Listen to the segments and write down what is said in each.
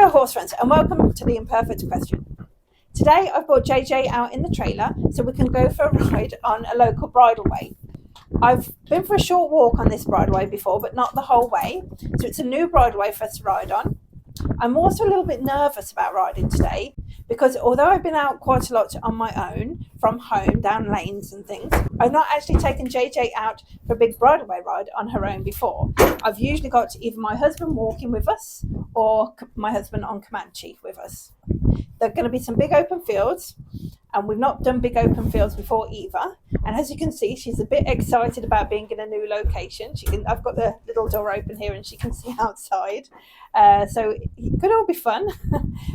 Hello horse friends and welcome to the Imperfect Equestrian. Today I've brought JJ out in the trailer so we can go for a ride on a local bridleway. I've been for a short walk on this bridleway before, but not the whole way, so it's a new bridleway for us to ride on. I'm also a little bit nervous about riding today because although I've been out quite a lot on my own from home down lanes and things, I've not actually taken JJ out for a big bridleway ride on her own before. I've usually got either my husband walking with us or my husband on Comanche with us. There are going to be some big open fields, and we've not done big open fields before either. And as you can see, she's a bit excited about being in a new location. I've got the little door open here and she can see outside. So it could all be fun,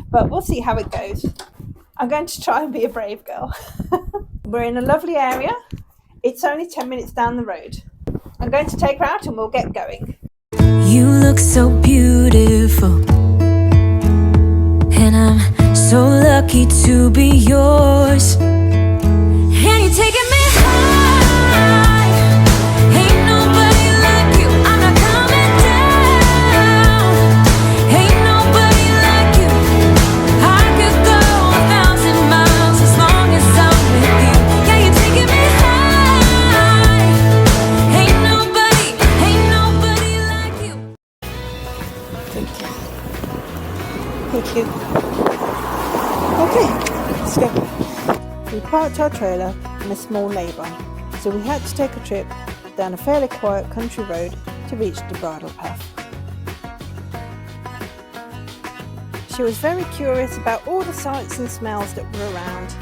but we'll see how it goes. I'm going to try and be a brave girl. We're in a lovely area. It's only 10 minutes down the road. I'm going to take her out and we'll get going. You look so beautiful, and I'm so lucky to be yours. And you're taking me high. Ain't nobody like you. I'm not coming down. Ain't nobody like you. I could go 1,000 miles as long as I'm with you. Yeah, you're taking me high. Ain't nobody like you. Thank you. Thank you. Okay, let's go. We parked our trailer in a small lay-by, so we had to take a trip down a fairly quiet country road to reach the bridle path. She was very curious about all the sights and smells that were around.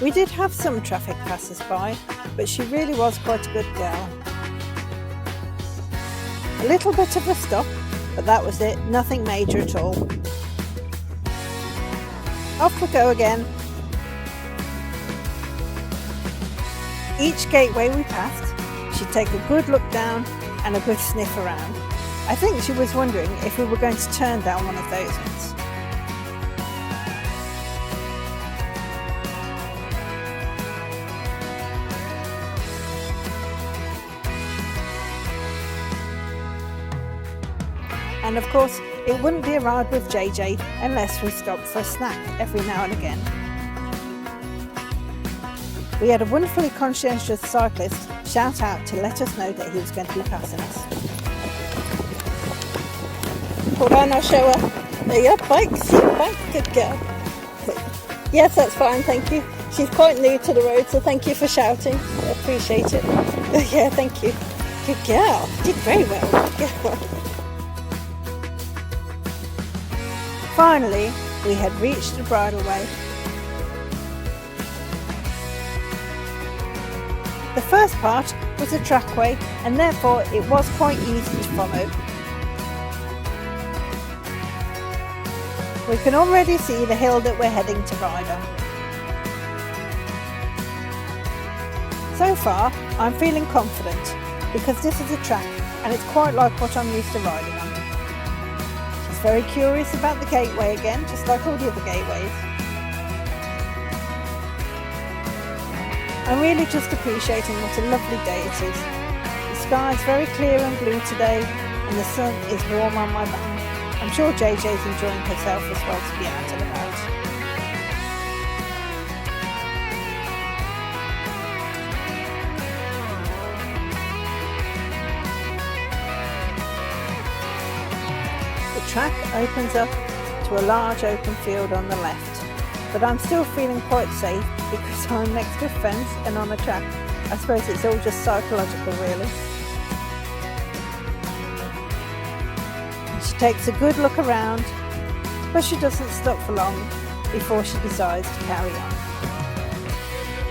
We did have some traffic passers by, but she really was quite a good girl. A little bit of a stop, but that was it, nothing major at all. Off we go again. Each gateway we passed, she'd take a good look down and a good sniff around. I think she was wondering if we were going to turn down one of those ones. And of course, it wouldn't be a ride with JJ unless we stopped for a snack every now and again. We had a wonderfully conscientious cyclist shout out to let us know that he was going to be passing us. Hold on, I'll show her. There you go, bikes, good girl. Yes, that's fine, thank you. She's quite new to the road, so thank you for shouting. I appreciate it. Yeah, thank you. Good girl, did very well, good girl. Finally, we had reached the bridleway. The first part was a trackway and therefore it was quite easy to follow. We can already see the hill that we're heading to ride on. So far, I'm feeling confident because this is a track and it's quite like what I'm used to riding on. Very curious about the gateway again, just like all the other gateways. I'm really just appreciating what a lovely day it is. The sky is very clear and blue today and the sun is warm on my back. I'm sure JJ's enjoying herself as well to be out and about. The track opens up to a large open field on the left, but I'm still feeling quite safe because I'm next to a fence and on a track. I suppose it's all just psychological really. She takes a good look around, but she doesn't stop for long before she decides to carry on.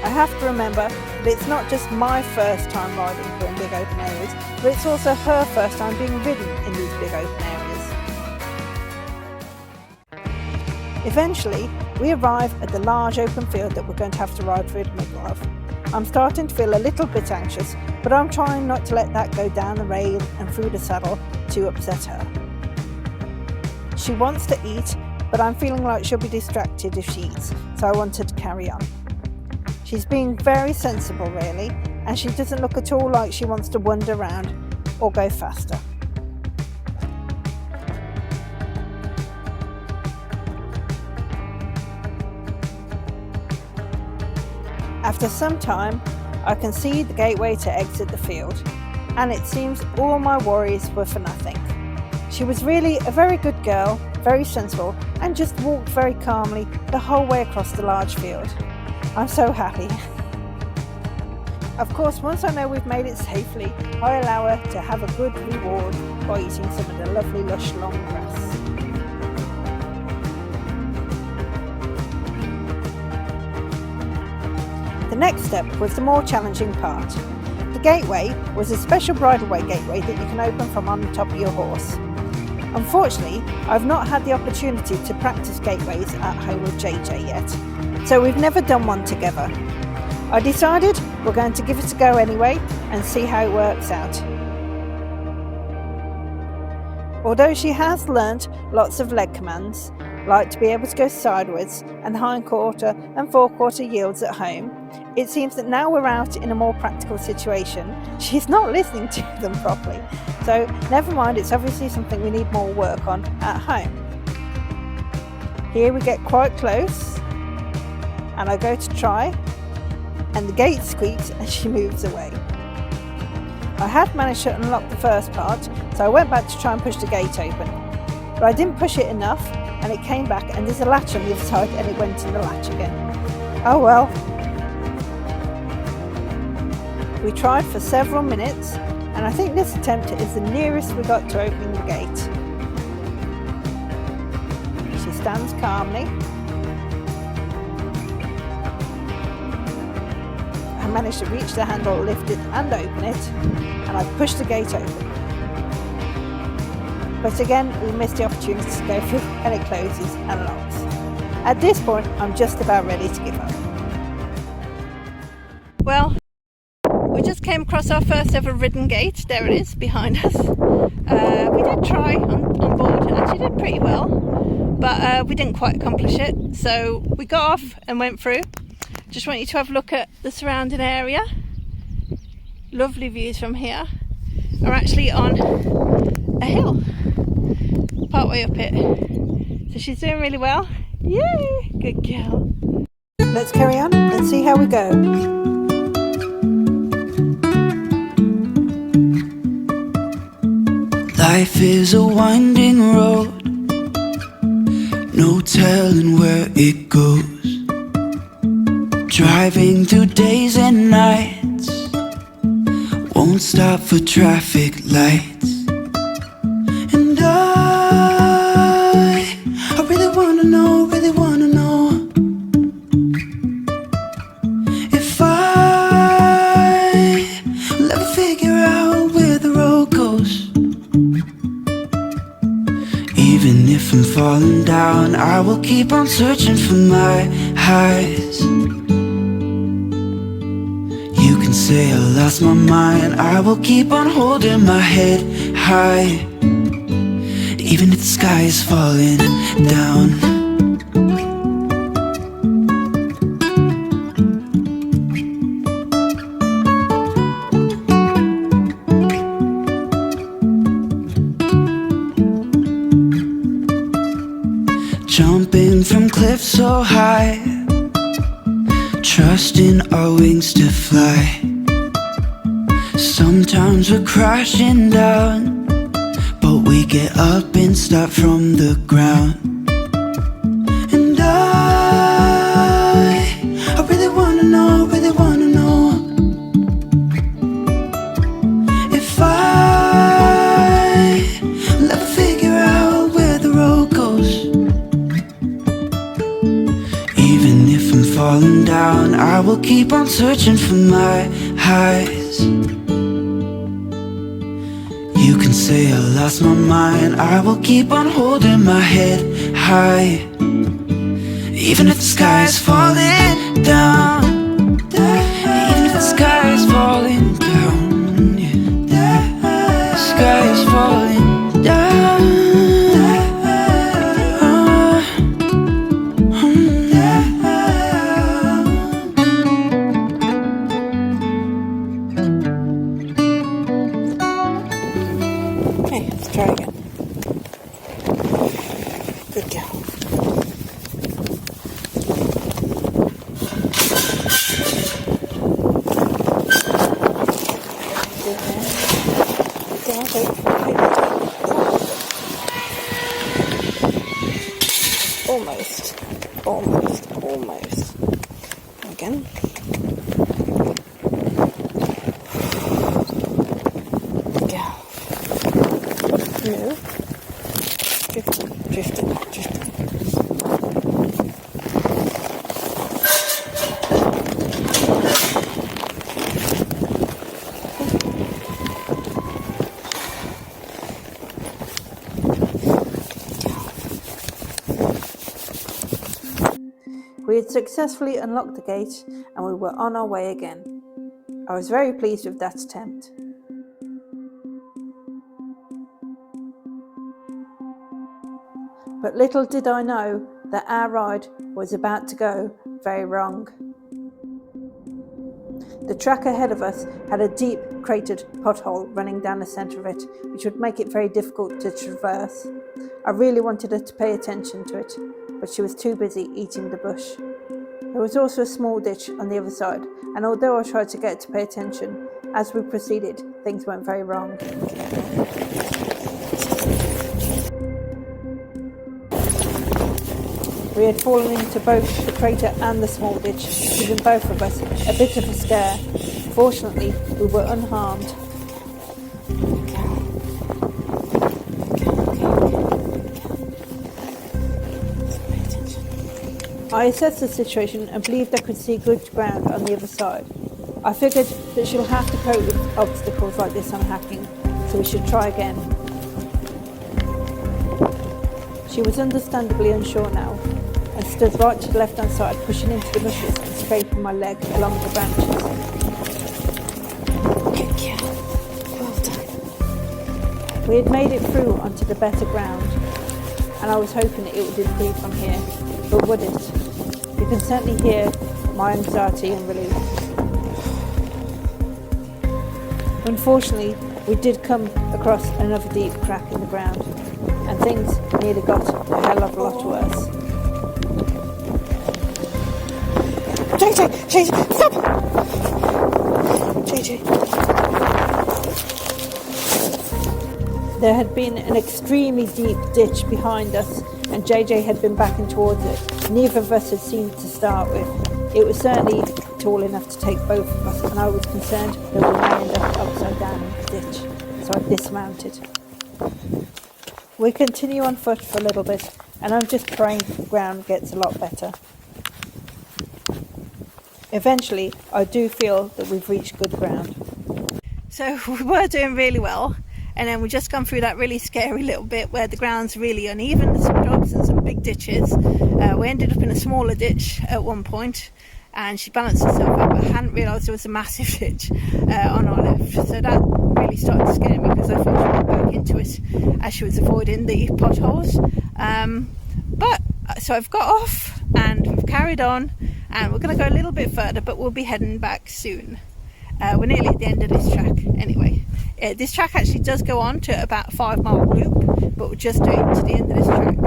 I have to remember that it's not just my first time riding through big open areas, but it's also her first time being ridden in these big open areas. Eventually, we arrive at the large open field that we're going to have to ride through the middle of. I'm starting to feel a little bit anxious, but I'm trying not to let that go down the rail and through the saddle to upset her. She wants to eat, but I'm feeling like she'll be distracted if she eats, so I want her to carry on. She's being very sensible really, and she doesn't look at all like she wants to wander around or go faster. After some time, I can see the gateway to exit the field, and it seems all my worries were for nothing. She was really a very good girl, very sensible, and just walked very calmly the whole way across the large field. I'm so happy. Of course, once I know we've made it safely, I allow her to have a good reward by eating some of the lovely lush long grass. The next step was the more challenging part. The gateway was a special bridleway gateway that you can open from on the top of your horse. Unfortunately, I've not had the opportunity to practice gateways at home with JJ yet, so we've never done one together. I decided we're going to give it a go anyway and see how it works out. Although she has learnt lots of leg commands, like to be able to go sideways and hindquarter and forequarter yields at home, it seems that now we're out in a more practical situation, she's not listening to them properly. So never mind, it's obviously something we need more work on at home. Here we get quite close and I go to try, and the gate squeaks and she moves away. I had managed to unlock the first part, so I went back to try and push the gate open. But I didn't push it enough and it came back, and there's a latch on the other side and it went in the latch again. Oh well. We tried for several minutes, and I think this attempt is the nearest we got to opening the gate. She stands calmly. I managed to reach the handle, lift it and open it, and I pushed the gate open. But again, we missed the opportunity to go through, and it closes and locks. At this point, I'm just about ready to give up. Well, we just came across our first ever ridden gate. There it is behind us. We did try on board, and she did pretty well, but we didn't quite accomplish it. So we got off and went through. Just want you to have a look at the surrounding area. Lovely views from here. We're actually on a hill, part way up it. So she's doing really well. Yay! Good girl. Let's carry on and see how we go. Life is a winding road, no telling where it goes. Driving through days and nights, won't stop for traffic lights. And I really wanna know if I'll ever figure out where the road goes. Even if I'm falling down, I will keep on searching for my highs. You can say I lost my mind, I will keep on holding my head high, even if the sky is falling down. Jumping from cliffs so high, trusting our wings to fly. Sometimes we're crashing down, but we get up and start from the ground. And I really wanna know if I'll ever figure out where the road goes. Even if I'm falling down, I will keep on searching for my highs. You can say I lost my mind, I will keep on holding my head high, even if the sky is falling down. Even if the sky is falling down, yeah. The sky is falling down. Okay, let's try again. Good girl. Okay. Almost. Again. Go. No. Drifting. We had successfully unlocked the gate and we were on our way again. I was very pleased with that attempt. But little did I know that our ride was about to go very wrong. The track ahead of us had a deep cratered pothole running down the centre of it, which would make it very difficult to traverse. I really wanted her to pay attention to it, but she was too busy eating the bush. There was also a small ditch on the other side, and although I tried to get her to pay attention, as we proceeded, things went very wrong. We had fallen into both the crater and the small ditch, giving both of us a bit of a scare. Fortunately, we were unharmed. I assessed the situation and believed I could see good ground on the other side. I figured that she'll have to cope with obstacles like this unhacking, so we should try again. She was understandably unsure now, and stood right to the left-hand side, pushing into the bushes and scraping my leg along the branches. Good girl. Well done. We had made it through onto the better ground, and I was hoping it would improve from here, but would it? You can certainly hear my anxiety and relief. Unfortunately, we did come across another deep crack in the ground, and things nearly got a hell of a lot worse. JJ, stop! JJ. There had been an extremely deep ditch behind us, and JJ had been backing towards it. Neither of us had seen it to start with. It was certainly tall enough to take both of us, and I was concerned that we might end up upside down in the ditch, so I dismounted. We continue on foot for a little bit, and I'm just praying the ground gets a lot better. Eventually, I do feel that we've reached good ground. So we were doing really well, and then we just gone through that really scary little bit where the ground's really uneven, there's some drops and some big ditches. We ended up in a smaller ditch at one point, and she balanced herself up, but I hadn't realised there was a massive ditch on our left, so that really started to scare me because I thought she went back into it as she was avoiding the potholes. So I've got off and we've carried on, and we're going to go a little bit further, but we'll be heading back soon. We're nearly at the end of this track anyway. This track actually does go on to about a 5-mile loop, but we're just doing to the end of this track.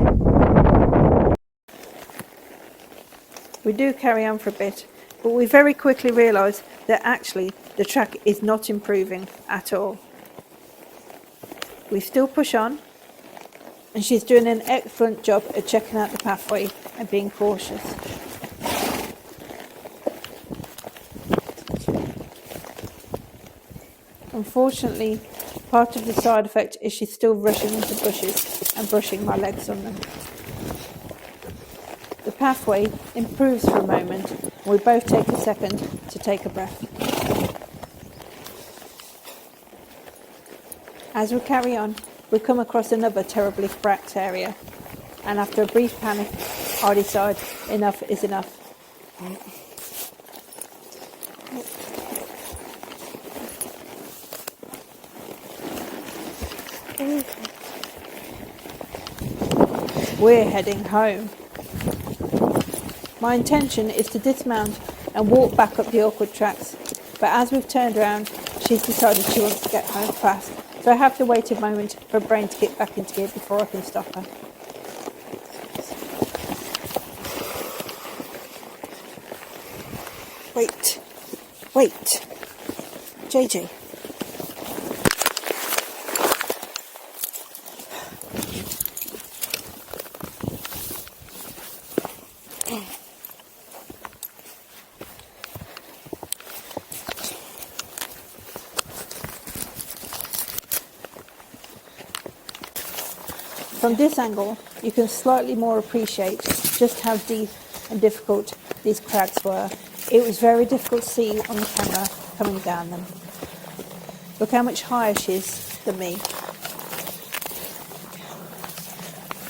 We do carry on for a bit, but we very quickly realise that actually the track is not improving at all. We still push on, and she's doing an excellent job at checking out the pathway and being cautious. Unfortunately, part of the side effect is she's still rushing into bushes and brushing my legs on them. The pathway improves for a moment, and we both take a second to take a breath. As we carry on, we come across another terribly cracked area, and after a brief panic, I decide enough is enough. We're heading home. My intention is to dismount and walk back up the awkward tracks, but as we've turned around, she's decided she wants to get home fast, so I have to wait a moment for her brain to get back into gear before I can stop her. Wait, JJ. From this angle, you can slightly more appreciate just how deep and difficult these crags were. It was very difficult to see on the camera coming down them. Look how much higher she is than me.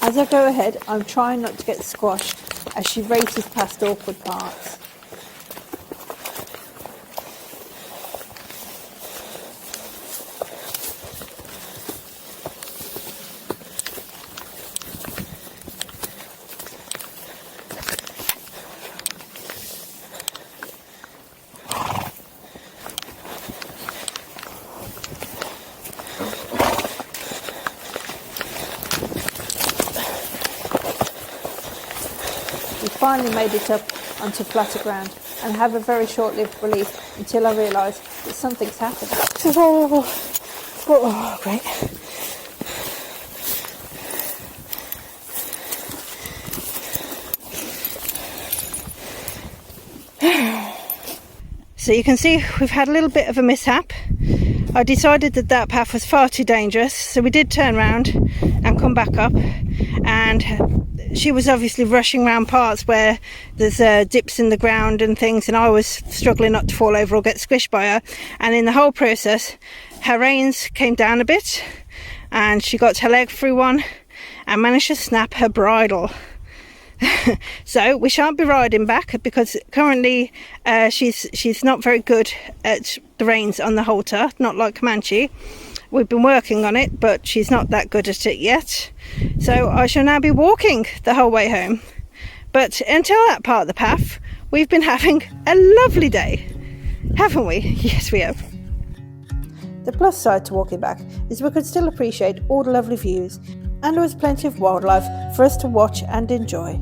As I go ahead, I'm trying not to get squashed as she races past awkward parts. We finally made it up onto flatter ground and have a very short-lived relief until I realise that something's happened. Oh, great. So you can see we've had a little bit of a mishap. I decided that that path was far too dangerous, so we did turn around and come back up, and she was obviously rushing around parts where there's dips in the ground and things, and I was struggling not to fall over or get squished by her, and in the whole process her reins came down a bit and she got her leg through one and managed to snap her bridle. So we shan't be riding back because currently she's not very good at the reins on the halter, not like Comanche. We've been working on it, but she's not that good at it yet. So I shall now be walking the whole way home. But until that part of the path, we've been having a lovely day, haven't we? Yes, we have. The plus side to walking back is we could still appreciate all the lovely views, and there was plenty of wildlife for us to watch and enjoy.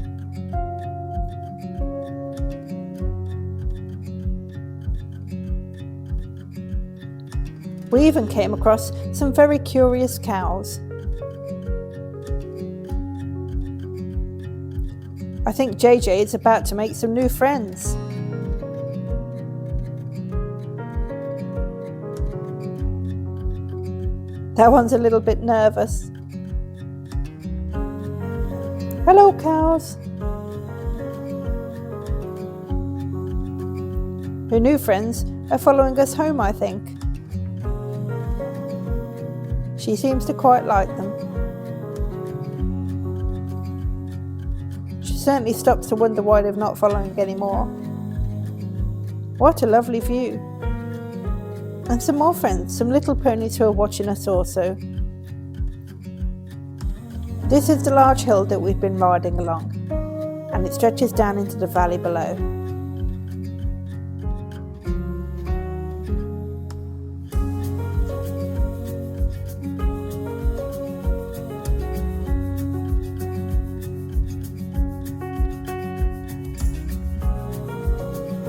We even came across some very curious cows. I think JJ is about to make some new friends. That one's a little bit nervous. Hello, cows. Her new friends are following us home, I think. She seems to quite like them. She certainly stops to wonder why they're not following anymore. What a lovely view. And some more friends, some little ponies who are watching us also. This is the large hill that we've been riding along, and it stretches down into the valley below.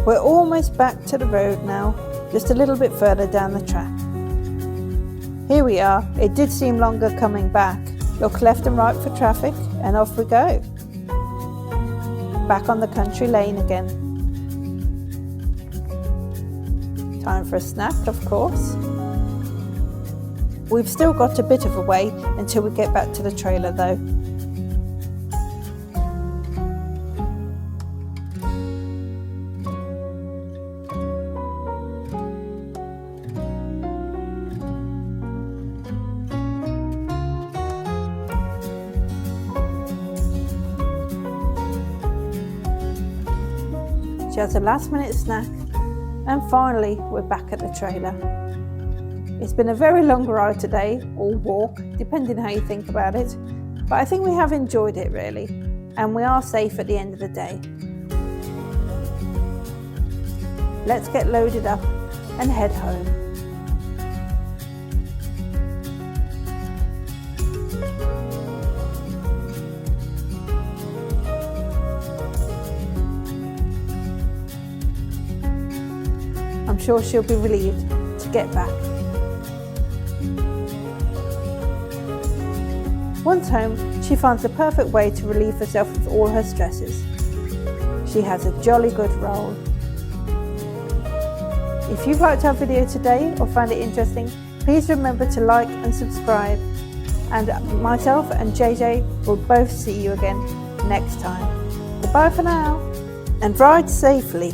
We're almost back to the road now, just a little bit further down the track. Here we are. It did seem longer coming back. Look left and right for traffic, and off we go. Back on the country lane again. Time for a snack, of course. We've still got a bit of a way until we get back to the trailer though. She has a last minute snack, and finally we're back at the trailer. It's been a very long ride today, or walk, depending how you think about it, but I think we have enjoyed it really, and we are safe at the end of the day. Let's get loaded up and head home. I'm sure she'll be relieved to get back. Once home, she finds the perfect way to relieve herself of all her stresses. She has a jolly good roll. If you've liked our video today or found it interesting, please remember to like and subscribe. and myself and JJ will both see you again next time. Goodbye for now, and ride safely.